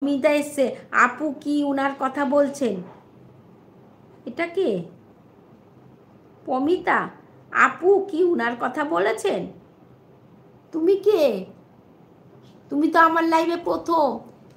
মিতা এসছে, আপু কি উনার কথা বলছেন? এটা কে? পমিতা, আপু কি উনার কথা বলেছেন? তুমি কে? তুমি তো আমার লাইভে প্রথম।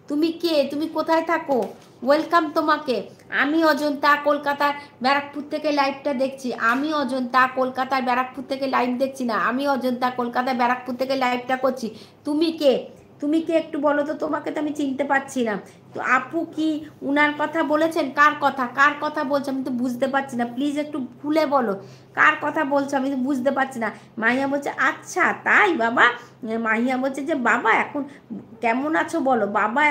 তুমি কে? তুমি কোথায় থাকো? ওয়েলকাম তোমাকে। আমি অজন্তা কলকাতার ব্যারাকপুর থেকে লাইভটা দেখছি। আমি অজন্তা কলকাতার ব্যারাকপুর থেকে লাইভ দেখছি না, আমি অজন্তা কলকাতার ব্যারাকপুর থেকে লাইভটা করছি। তুমি কে? তুমি কে একটু বলো তো, তোমাকে তো আমি চিনতে পারছি না। তো আপু কি উনার কথা বলেছেন? কার কথা, কার কথা বলছো? আমি তো বুঝতে পারছি না, প্লিজ একটু খুলে বলো কার কথা বলছো, আমি তো বুঝতে পারছি না। মাহিয়া বলছে আচ্ছা তাই বাবা। মাহিয়া বলছে যে বাবা এখন কেমন আছো বলো বাবা,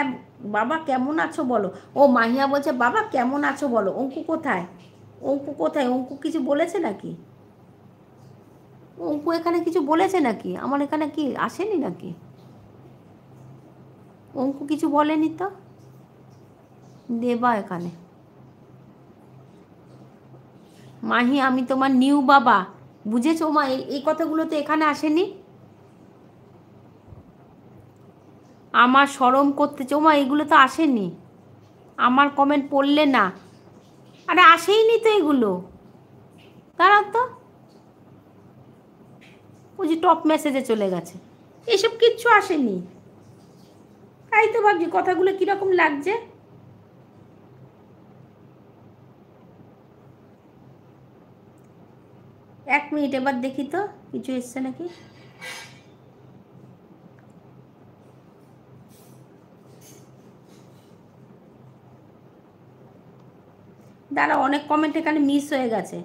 বাবা কেমন আছো বলো। ও মাহিয়া বলছে বাবা কেমন আছো বলো। অঙ্কু কোথায়? অঙ্কু কোথায়? অঙ্কু কিছু বলেছে নাকি? অঙ্কু এখানে কিছু বলেছে নাকি? আমার এখানে কি আসেনি নাকি? অঙ্কু কিছু বলেনি তো। দেবা এখানে। মাহি আমি তোমার নিউ বাবা, বুঝেছো মা? এই কথাগুলো তো এখানে আসেনি। আমার শরম করতেছে মা, এগুলো তো আসেনি। আমার কমেন্ট পড়লে না। আরে আসেইনি তো এগুলো। দাঁড়াও তো। ওই যে টপ মেসেজে চলে গেছে। এসব কিচ্ছু আসেনি। তাই তো ভাবছি কথাগুলো কিরকম লাগছে। 1 মিনিট এবার দেখি তো কিছু এসছে নাকি। দাঁড়া, অনেক কমেন্ট এখানে মিস হয়ে গেছে।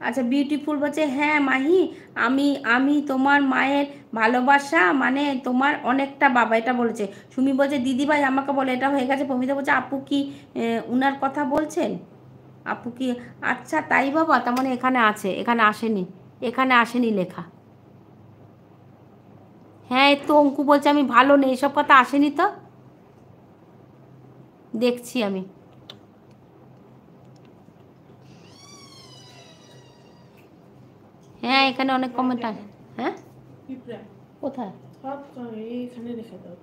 আচ্ছা বিউটিফুল বলছে হ্যাঁ মাহি, আমি আমি তোমার মায়ের ভালোবাসা মানে তোমার অনেকটা বাবা, এটা বলেছে। সুমি বলছে দিদিভাই আমাকে বলে, এটা হয়ে গেছে। পমিতা বলছে আপু কি উনার কথা বলছেন? আপু কি? আচ্ছা তাই বাবা, তার মানে এখানে আছে, এখানে আসেনি। এখানে আসেনি লেখা। হ্যাঁ এই তো অঙ্কু বলছে আমি ভালো নেই, এসব কথা আসেনি তো। দেখছি আমি। হ্যাঁ এখানে অনেক কমেন্ট আছে। হ্যাঁ কোথায়? এইখানে রেখে দাও।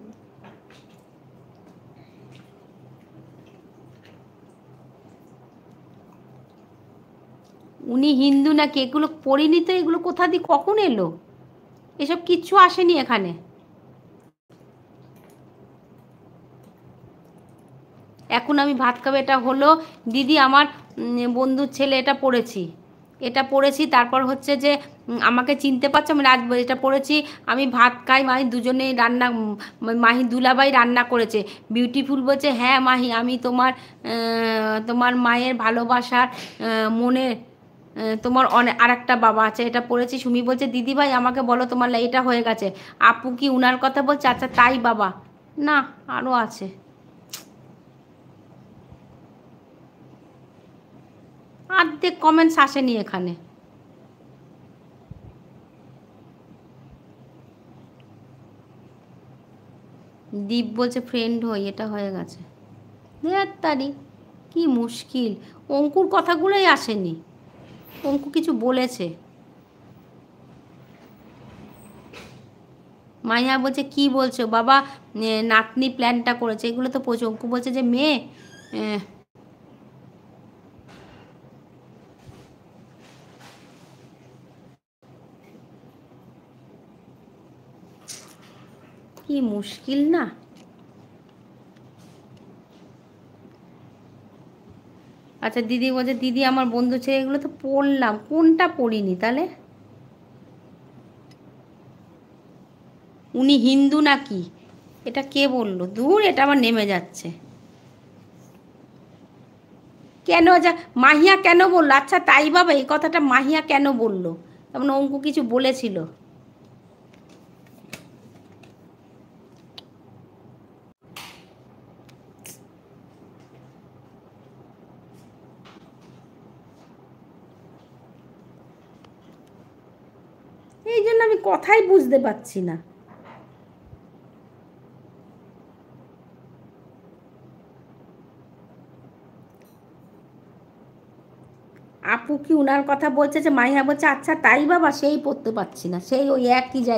উনি হিন্দু নাকি? এগুলো পড়িনি তো, এগুলো কোথা দিয়ে কখন এলো? এসব কিচ্ছু আসেনি এখানে। এখন আমি ভাত খাবো, এটা হলো দিদি আমার বন্ধুর ছেলে, এটা পড়েছি। এটা পড়েছি, তারপর হচ্ছে যে আমাকে চিনতে পারছো, আমি রাত এটা পড়েছি। আমি ভাত খাই, মাহি দুজনেই রান্না, মাহি দুলাভাই রান্না করেছে। বিউটিফুল বলছে হ্যাঁ মাহি আমি তোমার তোমার মায়ের ভালোবাসার মনে তোমার অনেক আর একটা বাবা আছে, এটা পড়েছি। সুমি বলছে দিদিভাই আমাকে বলো তোমার এটা হয়ে গেছে। আপু কি উনার কথা বলছে? আচ্ছা তাই বাবা। না, আরও আছে। অর্ধেক কমেন্টস আসেনি এখানে। দীপ বলছে ফ্রেন্ড হই, এটা হয়ে গেছে। তারি কি মুশকিল। অঙ্কুর কথাগুলোই আসেনি। অঙ্কু কিছু বলেছে। মাইয়া বলছে কি বলছো বাবা, নাতনি প্ল্যানটা করেছে, এগুলো তো প্রচুর। অঙ্কু বলছে যে মেয়ে কি মুশকিল না। আচ্ছা দিদি বলছে দিদি আমার বন্ধু ছেলে, এগুলো তো পড়লাম, কোনটা পড়িনি তাহলে? উনি হিন্দু নাকি? এটা কে বললো? দূর, এটা আবার নেমে যাচ্ছে। কেন যা মাহিয়া কেন বললো? আচ্ছা তাই বাবা, এই কথাটা মাহিয়া কেন বললো? তেমন অঙ্কু কিছু বলেছিল? এই জন্য আমি কথাই বুঝতে পারছি না। আপু কি উনার কথা বলছে, যে মাইয়া বলছে আচ্ছা তাই বাবা, সেই পড়তে পারছি না, সেই ওই একই জায়গায়